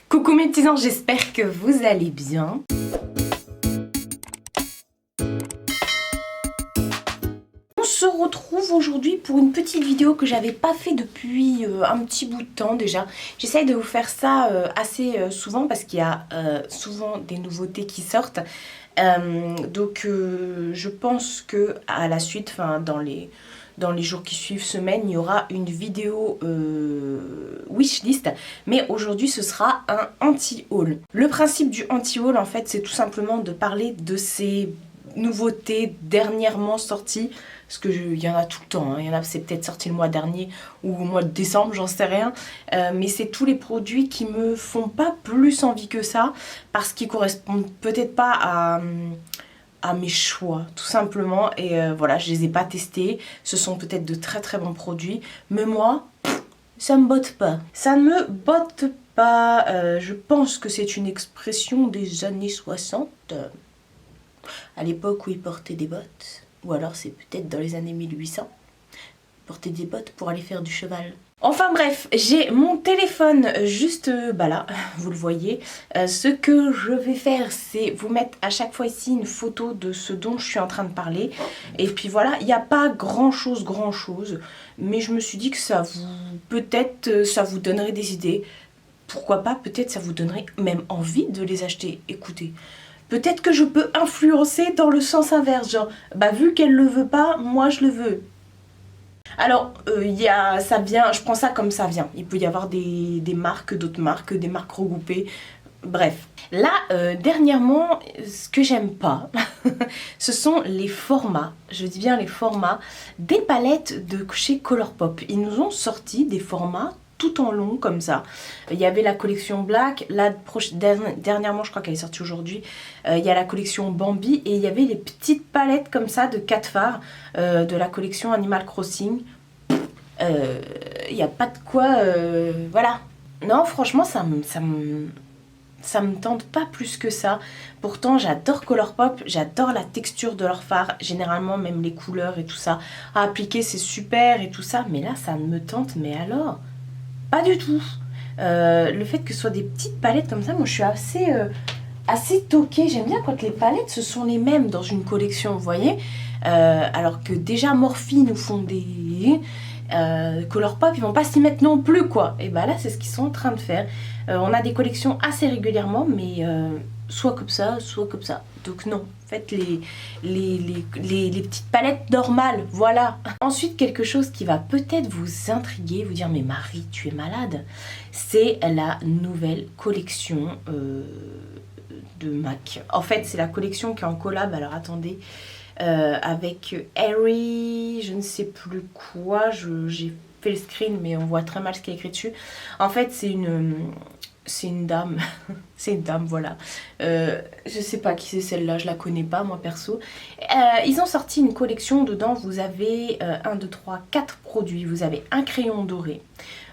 Coucou mes petits anges, j'espère que vous allez bien. On se retrouve aujourd'hui pour une petite vidéo que j'avais pas fait depuis un petit bout de temps déjà. J'essaye de vous faire ça assez souvent parce qu'il y a souvent des nouveautés qui sortent. Je pense que à la suite, enfin dans les jours qui suivent, semaine, il y aura une vidéo wishlist. Mais aujourd'hui, ce sera un anti-haul. Le principe du anti-haul, en fait, c'est tout simplement de parler de ces nouveautés dernièrement sorties. Parce qu'il y en a tout le temps, hein. Il y en a, c'est peut-être sorti le mois dernier ou au mois de décembre, j'en sais rien. Mais c'est tous les produits qui me font pas plus envie que ça. Parce qu'ils correspondent peut-être pas à mes choix tout simplement, et voilà, je les ai pas testés, ce sont peut-être de très très bons produits, mais moi ça me botte pas, ça ne me botte pas. Je pense que c'est une expression des années 60, à l'époque où ils portaient des bottes, ou alors c'est peut-être dans les années 1800, porter des bottes pour aller faire du cheval. Enfin bref, j'ai mon téléphone juste là, vous le voyez. Ce que je vais faire, c'est vous mettre à chaque fois ici une photo de ce dont je suis en train de parler. Et puis voilà, il n'y a pas grand chose, mais je me suis dit que ça vous, peut-être ça vous donnerait des idées. Pourquoi pas, peut-être ça vous donnerait même envie de les acheter. Écoutez, peut-être que je peux influencer dans le sens inverse, genre, vu qu'elle le veut pas, moi je le veux. Alors, ça vient, je prends ça comme ça vient. Il peut y avoir des marques, d'autres marques, des marques regroupées. Bref. Là, dernièrement, ce que j'aime pas, ce sont les formats. Je dis bien les formats des palettes de chez Colourpop. Ils nous ont sorti des formats tout en long comme ça. Il y avait la collection Black, là dernièrement je crois qu'elle est sortie aujourd'hui, il y a la collection Bambi et il y avait les petites palettes comme ça de 4 fards de la collection Animal Crossing. Il n'y a pas de quoi, voilà. Non, franchement ça me tente pas plus que ça. Pourtant j'adore Colourpop, j'adore la texture de leurs fards, généralement même les couleurs et tout ça. À appliquer c'est super et tout ça, mais là ça me tente, mais alors pas du tout. Le fait que ce soit des petites palettes comme ça, moi je suis assez toquée. J'aime bien quand les palettes ce sont les mêmes dans une collection, vous voyez. Alors que déjà Morphe nous font des Colourpop, ils vont pas s'y mettre non plus quoi. Et bah là c'est ce qu'ils sont en train de faire. On a des collections assez régulièrement, mais soit comme ça, soit comme ça. Donc non, faites les petites palettes normales, voilà. Ensuite, quelque chose qui va peut-être vous intriguer, vous dire mais Marie, tu es malade. C'est la nouvelle collection de MAC. En fait, c'est la collection qui est en collab, alors attendez, avec Harry, je ne sais plus quoi, j'ai fait le screen mais on voit très mal ce qui est écrit dessus. En fait, c'est une dame, c'est une dame, voilà. Je sais pas qui c'est celle-là, je la connais pas moi perso. Ils ont sorti une collection, dedans vous avez 1, 2, 3, 4 produits. Vous avez un crayon doré,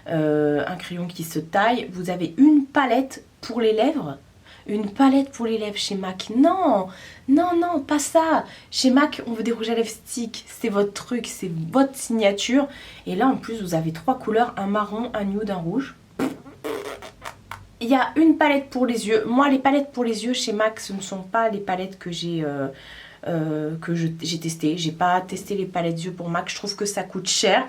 un crayon qui se taille, vous avez une palette pour les lèvres. Une palette pour les lèvres chez MAC. Non, non, non, pas ça. Chez MAC, on veut des rouges à lèvres stick. C'est votre truc, c'est votre signature. Et là, en plus, vous avez 3 couleurs, un marron, un nude, un rouge. Il y a une palette pour les yeux. Moi, les palettes pour les yeux chez MAC, ce ne sont pas les palettes que j'ai testées. J'ai pas testé les palettes yeux pour MAC. Je trouve que ça coûte cher.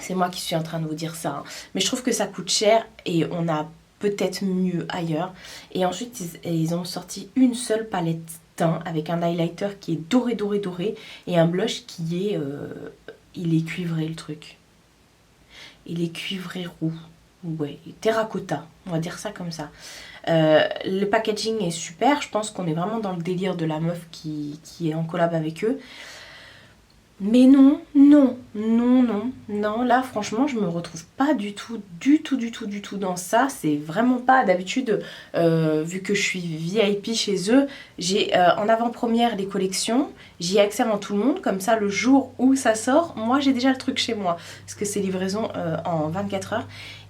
C'est moi qui suis en train de vous dire ça, hein. Mais je trouve que ça coûte cher et on a peut-être mieux ailleurs. Et ensuite, ils ont sorti une seule palette teint avec un highlighter qui est doré et un blush qui est... il est cuivré le truc. Il est cuivré roux. Ouais, terracotta, on va dire ça comme ça. Le packaging est super, je pense qu'on est vraiment dans le délire de la meuf qui est en collab avec eux. Mais non, là franchement je me retrouve pas du tout dans ça. C'est vraiment pas d'habitude, vu que je suis VIP chez eux, j'ai en avant-première les collections, j'y ai accès avant tout le monde, comme ça le jour où ça sort, moi j'ai déjà le truc chez moi, parce que c'est livraison en 24 heures.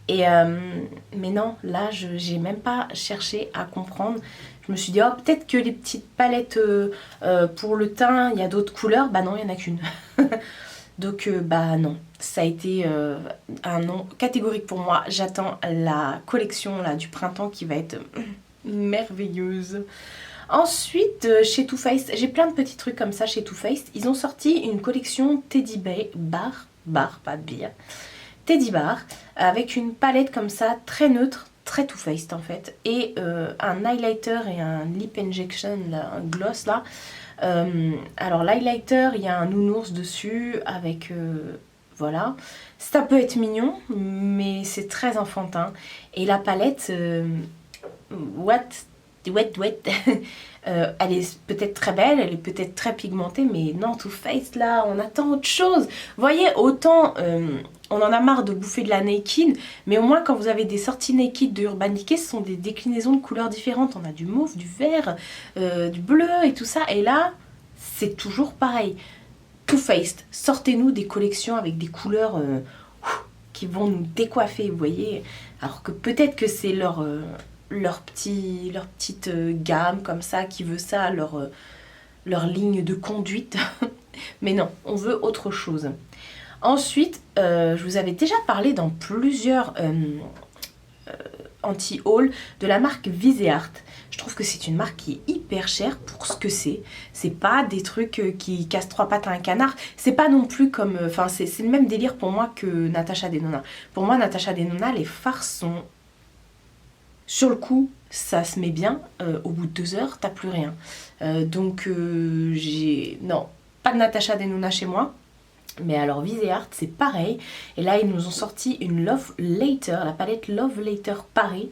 Et mais non, là j'ai même pas cherché à comprendre. Je me suis dit, oh, peut-être que les petites palettes pour le teint, il y a d'autres couleurs. Bah non, il n'y en a qu'une. Donc bah non, ça a été un non catégorique pour moi. J'attends la collection là du printemps qui va être merveilleuse. Ensuite, chez Too Faced, j'ai plein de petits trucs comme ça chez Too Faced. Ils ont sorti une collection Teddy Bar, pas de bière, Teddy Bar, avec une palette comme ça, très neutre, très Too Faced en fait, et un highlighter et un lip injection, là, un gloss là. Alors l'highlighter, il y a un nounours dessus avec... voilà, ça peut être mignon, mais c'est très enfantin. Et la palette, wet. Elle est peut-être très belle, elle est peut-être très pigmentée, mais non, Too Faced là, on attend autre chose. Vous voyez, autant on en a marre de bouffer de la Naked, mais au moins quand vous avez des sorties Naked de Urban Decay, ce sont des déclinaisons de couleurs différentes. On a du mauve, du vert, du bleu et tout ça, et là, c'est toujours pareil. Too Faced, sortez-nous des collections avec des couleurs qui vont nous décoiffer, vous voyez. Alors que peut-être que c'est leur petite gamme comme ça, qui veut ça, leur ligne de conduite. Mais non, on veut autre chose. Ensuite, je vous avais déjà parlé dans plusieurs anti-haul de la marque Viseart. Je trouve que c'est une marque qui est hyper chère pour ce que c'est. C'est pas des trucs qui cassent trois pattes à un canard. C'est pas non plus comme... Enfin, c'est le même délire pour moi que Natasha Denona. Pour moi, Natasha Denona, les fards sont... Sur le coup, ça se met bien. Au bout de 2 heures, t'as plus rien. Donc, j'ai... Non, pas de Natasha Denona chez moi. Mais alors Viseart, c'est pareil. Et là, ils nous ont sorti une Love Later, la palette Love Later Paris.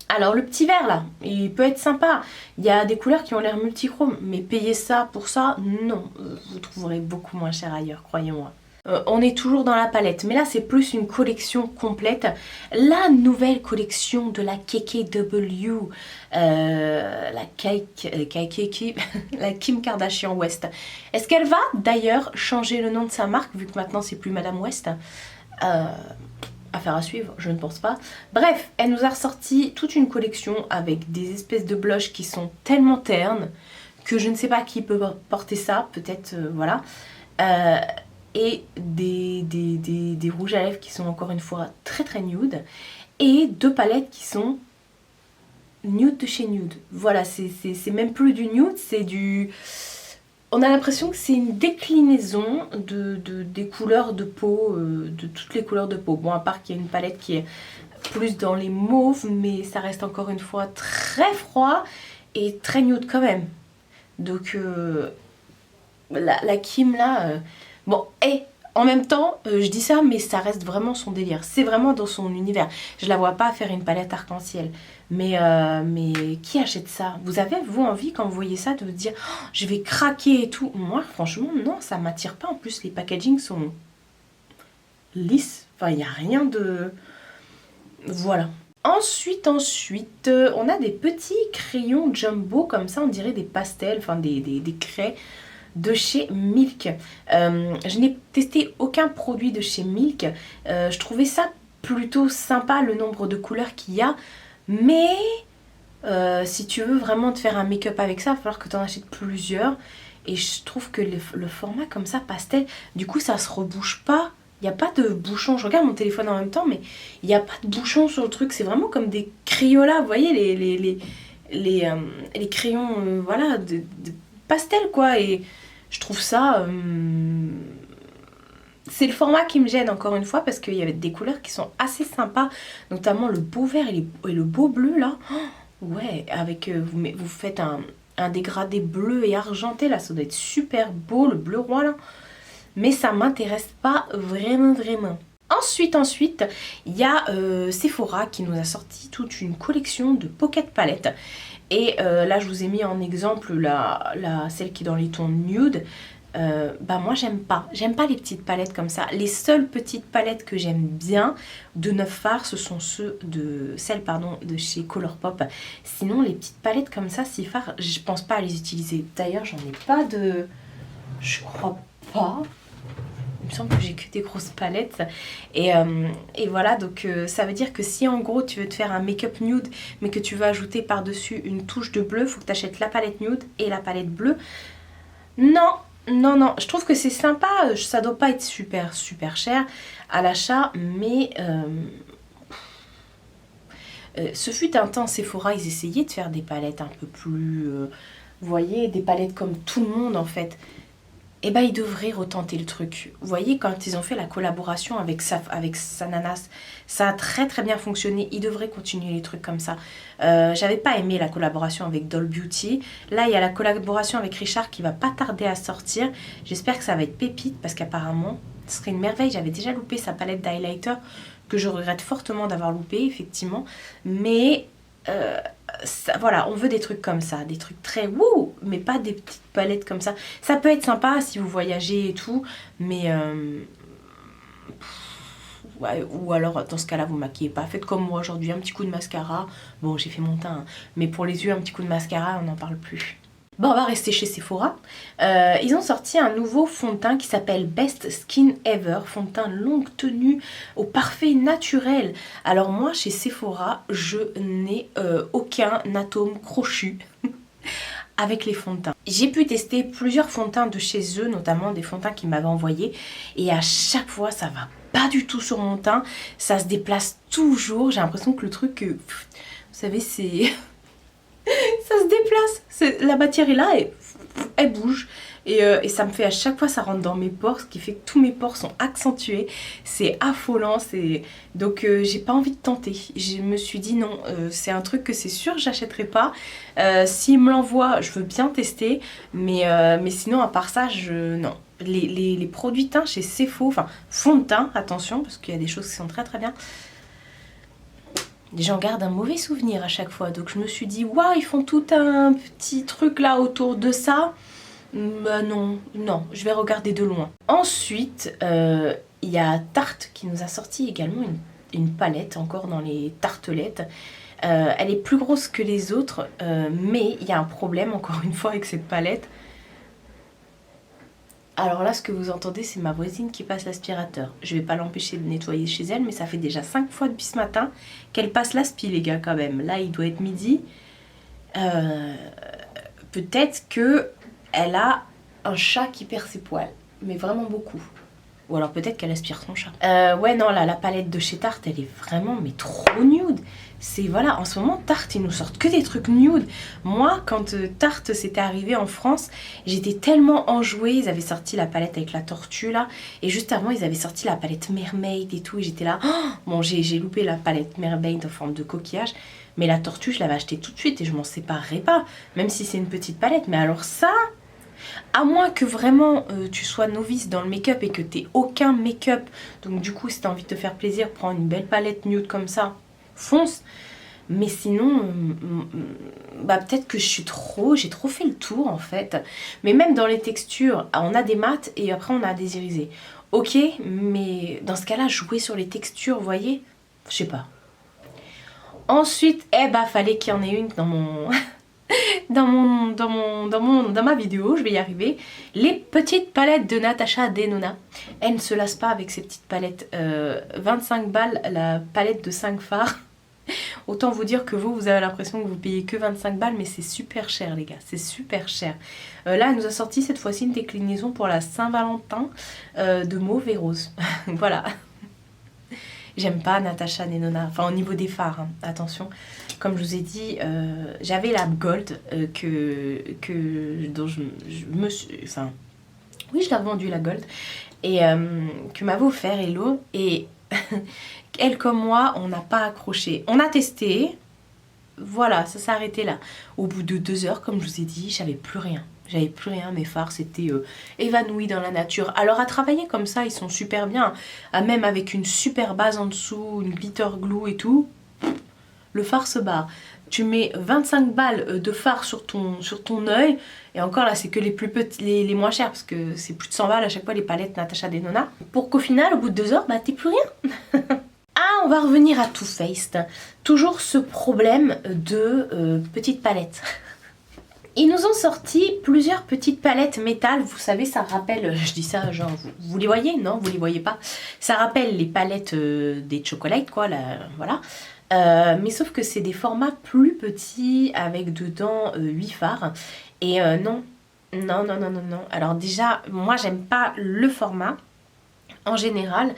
Alors le petit vert là, il peut être sympa. Il y a des couleurs qui ont l'air multichromes. Mais payer ça pour ça, non. Vous trouverez beaucoup moins cher ailleurs, croyez-moi. On est toujours dans la palette, mais là c'est plus une collection complète. La nouvelle collection de la KKW, la Kim Kardashian West. Est-ce qu'elle va d'ailleurs changer le nom de sa marque, vu que maintenant c'est plus Madame West? Affaire à suivre, je ne pense pas. Bref, elle nous a ressorti toute une collection avec des espèces de blushs qui sont tellement ternes que je ne sais pas qui peut porter ça, peut-être, voilà. Et des rouges à lèvres qui sont encore une fois très très nude. Et 2 palettes qui sont nude de chez Nude. Voilà, c'est même plus du nude, c'est du... On a l'impression que c'est une déclinaison des couleurs de peau, de toutes les couleurs de peau. Bon, à part qu'il y a une palette qui est plus dans les mauves, mais ça reste encore une fois très froid et très nude quand même. Donc, la Kim là... Bon, et en même temps, je dis ça, mais ça reste vraiment son délire. C'est vraiment dans son univers. Je la vois pas faire une palette arc-en-ciel. Mais qui achète ça? Vous avez, vous, envie, quand vous voyez ça, de vous dire oh, je vais craquer et tout? Moi, franchement, non, ça m'attire pas. En plus, les packagings sont lisses. Enfin, il n'y a rien de... Voilà. Ensuite, on a des petits crayons jumbo, comme ça, on dirait des pastels, enfin des craies de chez Milk. Je n'ai testé aucun produit de chez Milk. Je trouvais ça plutôt sympa, le nombre de couleurs qu'il y a. Mais si tu veux vraiment te faire un make-up avec ça, il va falloir que tu en achètes plusieurs. Et je trouve que le format comme ça, pastel, du coup ça se rebouche pas. Il n'y a pas de bouchon. Je regarde mon téléphone en même temps, mais il n'y a pas de bouchon sur le truc. C'est vraiment comme des Crayolas, vous voyez, les crayons voilà, de pastel quoi. Et je trouve ça... c'est le format qui me gêne encore une fois, parce qu'il y avait des couleurs qui sont assez sympas, notamment le beau vert et le beau bleu là. Oh, ouais, avec vous faites un dégradé bleu et argenté là, ça doit être super beau, le bleu roi là. Mais ça m'intéresse pas vraiment. Ensuite, il y a Sephora qui nous a sorti toute une collection de pocket palettes. Et là, je vous ai mis en exemple celle qui est dans les tons nude. Bah moi, j'aime pas les petites palettes comme ça. Les seules petites palettes que j'aime bien de 9 fards, ce sont celles de chez Colourpop. Sinon, les petites palettes comme ça, 6 fards, je pense pas à les utiliser. D'ailleurs, j'en ai pas de... Je crois pas. me semble que j'ai que des grosses palettes. Et voilà, donc ça veut dire que si en gros tu veux te faire un make-up nude, mais que tu veux ajouter par-dessus une touche de bleu, faut que tu achètes la palette nude et la palette bleue. Non, non, non, je trouve que c'est sympa, ça doit pas être super cher à l'achat, mais ce fut un temps Sephora, ils essayaient de faire des palettes un peu plus, vous voyez, des palettes comme tout le monde en fait. Eh ben ils devraient retenter le truc. Vous voyez, quand ils ont fait la collaboration avec Sananas, ça a très bien fonctionné. Ils devraient continuer les trucs comme ça. J'avais pas aimé la collaboration avec Doll Beauty. Là, il y a la collaboration avec Richard qui va pas tarder à sortir. J'espère que ça va être pépite parce qu'apparemment, ce serait une merveille. J'avais déjà loupé sa palette d'highlighter que je regrette fortement d'avoir loupé, effectivement. Mais ça, voilà, on veut des trucs comme ça, des trucs très wouh, mais pas des petites palettes comme ça. Ça peut être sympa si vous voyagez et tout, mais ouais, ou alors dans ce cas-là vous maquillez pas. Faites comme moi aujourd'hui, un petit coup de mascara. Bon, j'ai fait mon teint, hein, mais pour les yeux un petit coup de mascara, on n'en parle plus. Bon, on va rester chez Sephora. Ils ont sorti un nouveau fond de teint qui s'appelle Best Skin Ever. Fond de teint longue tenue au parfait naturel. Alors moi, chez Sephora, je n'ai aucun atome crochu avec les fonds de teint. J'ai pu tester plusieurs fonds de teint de chez eux, notamment des fonds de teint qu'ils m'avaient envoyés. Et à chaque fois, ça va pas du tout sur mon teint. Ça se déplace toujours. J'ai l'impression que le truc, vous savez, c'est... ça se déplace, la matière est là et elle bouge et ça me fait à chaque fois, ça rentre dans mes pores, ce qui fait que tous mes pores sont accentués, c'est affolant, donc j'ai pas envie de tenter. Je me suis dit non, c'est un truc que c'est sûr j'achèterai pas. S'il me l'envoie, je veux bien tester, mais sinon à part ça, non. Les produits teint chez Sephora, enfin fond de teint, attention, parce qu'il y a des choses qui sont très bien. J'en garde un mauvais souvenir à chaque fois, donc je me suis dit waouh, ils font tout un petit truc là autour de ça. Bah non, je vais regarder de loin. Ensuite, il y a Tarte qui nous a sorti également une palette, encore dans les tartelettes. Elle est plus grosse que les autres, mais il y a un problème encore une fois avec cette palette. Alors là, ce que vous entendez, c'est ma voisine qui passe l'aspirateur. Je vais pas l'empêcher de nettoyer chez elle, mais ça fait déjà 5 fois depuis ce matin qu'elle passe l'aspi, les gars, quand même. Là, il doit être midi. Peut-être que elle a un chat qui perd ses poils, mais vraiment beaucoup. Ou alors peut-être qu'elle aspire son chat. Ouais, non, là, la palette de chez Tarte, elle est vraiment, mais trop nude. C'est, voilà, en ce moment, Tarte, ils nous sortent que des trucs nude. Moi, quand Tarte s'était arrivé en France, j'étais tellement enjouée. Ils avaient sorti la palette avec la tortue, là. Et juste avant, ils avaient sorti la palette Mermaid et tout. Et j'étais là, oh bon, j'ai loupé la palette Mermaid en forme de coquillage. Mais la tortue, je l'avais achetée tout de suite et je m'en séparerai pas. Même si c'est une petite palette. Mais alors ça... À moins que vraiment tu sois novice dans le make-up et que tu n'aies aucun make-up. Donc du coup, si tu as envie de te faire plaisir, prends une belle palette nude comme ça, fonce. Mais sinon, bah peut-être que j'ai trop fait le tour en fait. Mais même dans les textures, on a des mates et après on a des irisés. Ok, mais dans ce cas-là, jouer sur les textures, vous voyez, je sais pas. Ensuite, fallait qu'il y en ait une dans mon... dans ma vidéo, je vais y arriver. Les petites palettes de Natasha Denona. Elle ne se lasse pas avec ces petites palettes. 25 balles la palette de 5 fards. Autant vous dire que vous avez l'impression que vous payez que 25 balles, mais c'est super cher les gars, c'est super cher. Là, elle nous a sorti cette fois-ci une déclinaison pour la Saint-Valentin de mauve et rose. Voilà. J'aime pas Natasha Denona, enfin au niveau des fards, hein, attention. Comme je vous ai dit, j'avais la Gold dont je me suis... Enfin, oui, je l'ai revendue la Gold. Et que m'avait offert Hello. Et elle comme moi, on n'a pas accroché. On a testé. Voilà, ça s'est arrêté là. Au bout de 2 heures, comme je vous ai dit, j'avais plus rien. J'avais plus rien, mes fards s'étaient évanouis dans la nature. Alors à travailler comme ça, ils sont super bien. Même avec une super base en dessous, une glitter glue et tout, le fard se barre. Tu mets 25 balles de fard sur ton œil. Et encore là, c'est que les plus petits, les moins chers, parce que c'est plus de 100 balles à chaque fois les palettes Natasha Denona. Pour qu'au final, au bout de 2 heures, t'es plus rien. Ah, on va revenir à Too Faced. Toujours ce problème de petites palettes. Ils nous ont sorti plusieurs petites palettes métal, vous savez ça rappelle, je dis ça genre vous les voyez? Non, vous les voyez pas. Ça rappelle les palettes des chocolates quoi, là, voilà. Mais sauf que c'est des formats plus petits avec dedans 8 fards. Et non, non, non, non, non, non. Alors déjà, moi j'aime pas le format en général.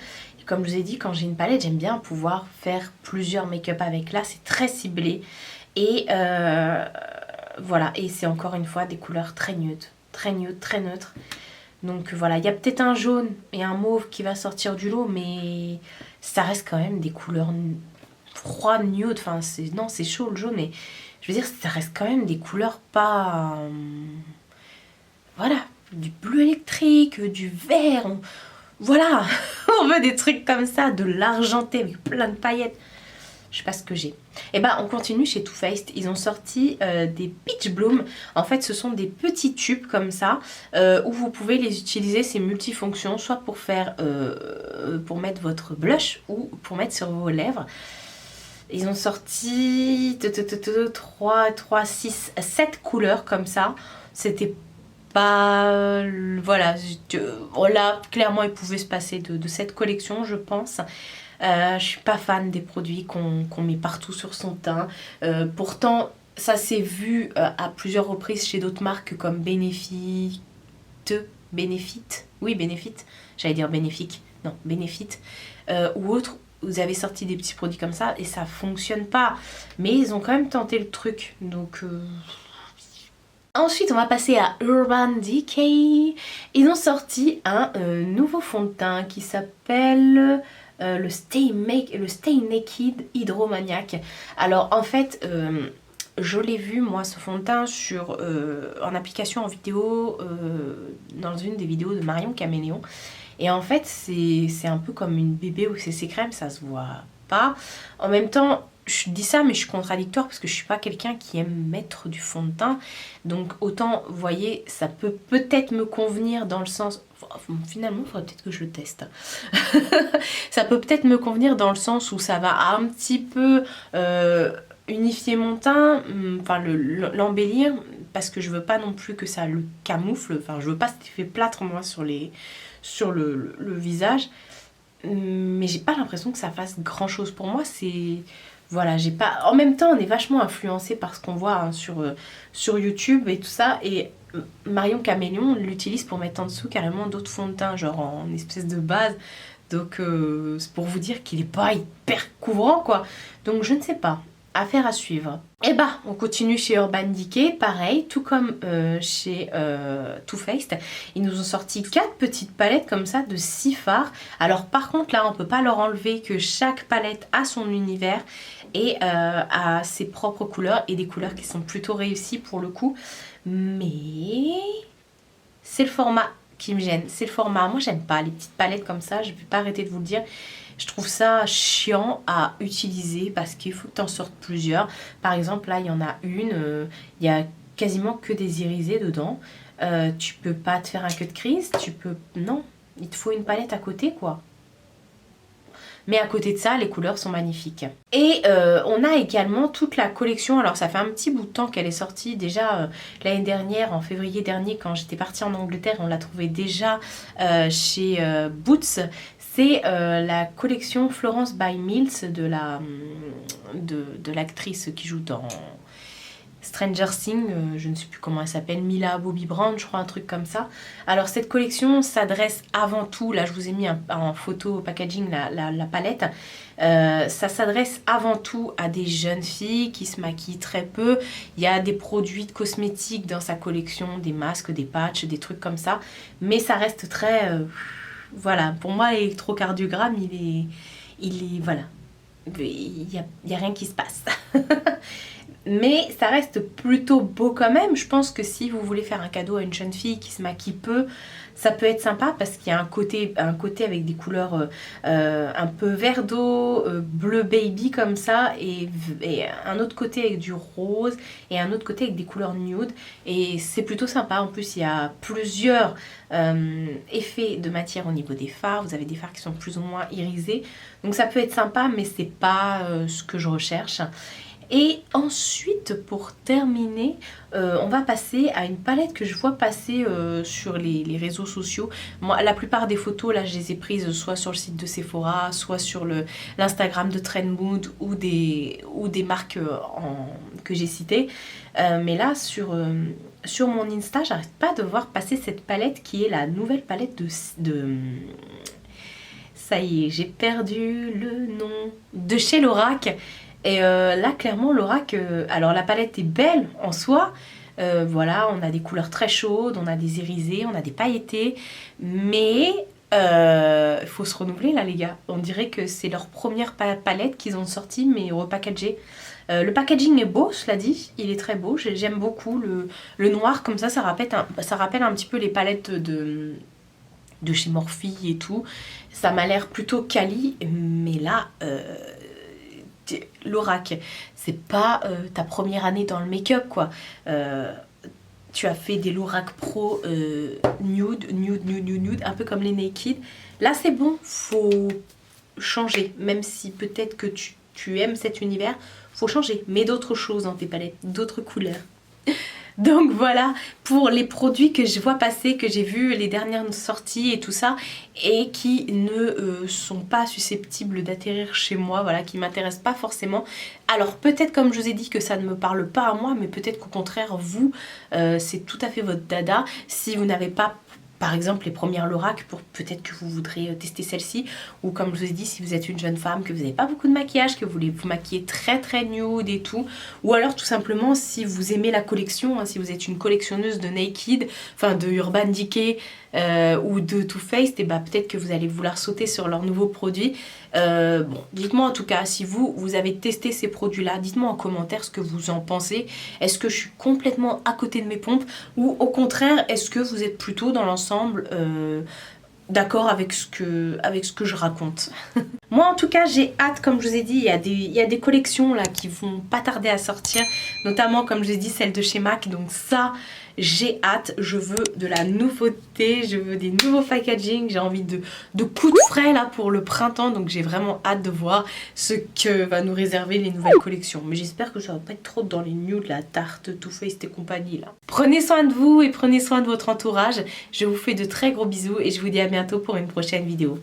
Comme je vous ai dit, quand j'ai une palette, j'aime bien pouvoir faire plusieurs make-up avec. Là, c'est très ciblé. Et voilà, et c'est encore une fois des couleurs très neutres, très neutres, très neutres. Donc voilà, il y a peut-être un jaune et un mauve qui va sortir du lot, mais ça reste quand même des couleurs froides, neutres. Enfin, non, c'est chaud le jaune, mais je veux dire, ça reste quand même des couleurs pas... voilà, du bleu électrique, du vert. Voilà, on veut des trucs comme ça, de l'argenté avec plein de paillettes. Je sais pas ce que j'ai. Et bah on continue chez Too Faced. Ils ont sorti des Peach Bloom. En fait ce sont des petits tubes comme ça où vous pouvez les utiliser, c'est multifonction, soit pour faire pour mettre votre blush ou pour mettre sur vos lèvres. Ils ont sorti 3, 6, 7 couleurs comme ça. C'était pas... voilà, là clairement il pouvait se passer de cette collection je pense. Je suis pas fan des produits qu'on met partout sur son teint. Pourtant, ça s'est vu à plusieurs reprises chez d'autres marques comme Benefit, oui Benefit, j'allais dire bénéfique, non Benefit, ou autre. Vous avez sorti des petits produits comme ça et ça fonctionne pas. Mais ils ont quand même tenté le truc, donc... Ensuite, on va passer à Urban Decay. Ils ont sorti un nouveau fond de teint qui s'appelle... le Stay Naked Hydromaniac. Alors en fait je l'ai vu moi ce fond de teint en application en vidéo dans une des vidéos de Marion Caméléon et en fait c'est un peu comme une bébé ou CC crème, ça se voit pas. En même temps je dis ça mais je suis contradictoire parce que je suis pas quelqu'un qui aime mettre du fond de teint, donc autant vous voyez ça peut peut-être me convenir dans le sens... Finalement, il faudrait peut-être que je le teste. Ça peut peut-être me convenir dans le sens où ça va un petit peu unifier mon teint, enfin l'embellir, parce que je veux pas non plus que ça le camoufle. Enfin, je veux pas cet effet plâtre moi sur le visage. Mais j'ai pas l'impression que ça fasse grand chose pour moi. C'est... Voilà, j'ai pas... En même temps, on est vachement influencé par ce qu'on voit hein, sur YouTube et tout ça. Et Marion Caméléon l'utilise pour mettre en dessous carrément d'autres fonds de teint, genre en espèce de base. Donc c'est pour vous dire qu'il est pas hyper couvrant quoi. Donc je ne sais pas. Affaire à suivre. Et bah, on continue chez Urban Decay, pareil, tout comme chez Too Faced. Ils nous ont sorti 4 petites palettes comme ça de 6 fards. Alors par contre là, on peut pas leur enlever que chaque palette a son univers et a ses propres couleurs et des couleurs qui sont plutôt réussies pour le coup. Mais c'est le format qui me gêne, c'est le format. Moi j'aime pas les petites palettes comme ça, je vais pas arrêter de vous le dire. Je trouve ça chiant à utiliser parce qu'il faut que tu en sortes plusieurs. Par exemple, là, il y en a une, il y a quasiment que des irisés dedans. Tu peux pas te faire un cut crease, tu peux... Non, il te faut une palette à côté, quoi. Mais à côté de ça, les couleurs sont magnifiques. Et on a également toute la collection. Alors ça fait un petit bout de temps qu'elle est sortie. Déjà l'année dernière, en février dernier, quand j'étais partie en Angleterre, on l'a trouvée déjà chez Boots. C'est la collection Florence by Mills de l'actrice qui joue dans Stranger Things, je ne sais plus comment elle s'appelle, Mila Bobby Brown, je crois, un truc comme ça. Alors cette collection s'adresse avant tout, là je vous ai mis en photo packaging la palette, ça s'adresse avant tout à des jeunes filles qui se maquillent très peu. Il y a des produits de cosmétiques dans sa collection, des masques, des patchs, des trucs comme ça, mais ça reste très... voilà, pour moi l'électrocardiogramme il est voilà, il y a rien qui se passe. Mais ça reste plutôt beau quand même. Je pense que si vous voulez faire un cadeau à une jeune fille qui se maquille peu, ça peut être sympa parce qu'il y a un côté avec des couleurs un peu vert d'eau, bleu baby comme ça, et un autre côté avec du rose et un autre côté avec des couleurs nude. Et c'est plutôt sympa. En plus, il y a plusieurs effets de matière au niveau des fards. Vous avez des fards qui sont plus ou moins irisés. Donc ça peut être sympa, mais c'est pas ce que je recherche. Et ensuite, pour terminer, on va passer à une palette que je vois passer sur les réseaux sociaux. Moi, la plupart des photos, là, je les ai prises soit sur le site de Sephora, soit sur l'Instagram de Trendmood ou des marques que j'ai citées. Mais là, sur mon Insta, j'arrête pas de voir passer cette palette qui est la nouvelle palette de ça y est, j'ai perdu le nom, de chez Lorac. Et là, clairement, Lorac, alors la palette est belle en soi. Voilà, on a des couleurs très chaudes, on a des irisés, on a des pailletés. Mais il faut se renouveler là, les gars. On dirait que c'est leur première palette qu'ils ont sortie, mais repackagée. Le packaging est beau, cela dit, il est très beau. J'aime beaucoup le noir, comme ça rappelle un petit peu les palettes de chez Morphe et tout. Ça m'a l'air plutôt quali, mais là... Lorac, c'est pas ta première année dans le make-up quoi. Tu as fait des Lorac Pro nude, un peu comme les Naked. Là c'est bon, faut changer. Même si peut-être que tu aimes cet univers, faut changer. Mets d'autres choses dans tes palettes, d'autres couleurs. Donc voilà pour les produits que je vois passer, que j'ai vu les dernières sorties et tout ça, et qui ne sont pas susceptibles d'atterrir chez moi, voilà, qui m'intéressent pas forcément. Alors peut-être comme je vous ai dit que ça ne me parle pas à moi, mais peut-être qu'au contraire vous, c'est tout à fait votre dada. Si vous n'avez pas par exemple les premières Lorac, peut-être que vous voudrez tester celle-ci, ou comme je vous ai dit, si vous êtes une jeune femme, que vous n'avez pas beaucoup de maquillage, que vous voulez vous maquiller très très nude et tout, ou alors tout simplement si vous aimez la collection, hein, si vous êtes une collectionneuse de Naked, enfin de Urban Decay ou de Too Faced, et bah peut-être que vous allez vouloir sauter sur leurs nouveaux produits. Bon, dites-moi en tout cas si vous avez testé ces produits-là, dites-moi en commentaire ce que vous en pensez. Est-ce que je suis complètement à côté de mes pompes, ou au contraire, est-ce que vous êtes plutôt dans l'ensemble d'accord avec ce que je raconte. Moi en tout cas j'ai hâte, comme je vous ai dit, il y a des collections là qui vont pas tarder à sortir, notamment comme je vous ai dit celle de chez MAC, donc ça j'ai hâte, je veux de la nouveauté, je veux des nouveaux packaging, j'ai envie de coups de frais là pour le printemps, donc j'ai vraiment hâte de voir ce que va nous réserver les nouvelles collections. Mais j'espère que ça va pas être trop dans les nudes, la Tarte, Too Faced et compagnie là. Prenez soin de vous et prenez soin de votre entourage, je vous fais de très gros bisous et je vous dis à bientôt pour une prochaine vidéo.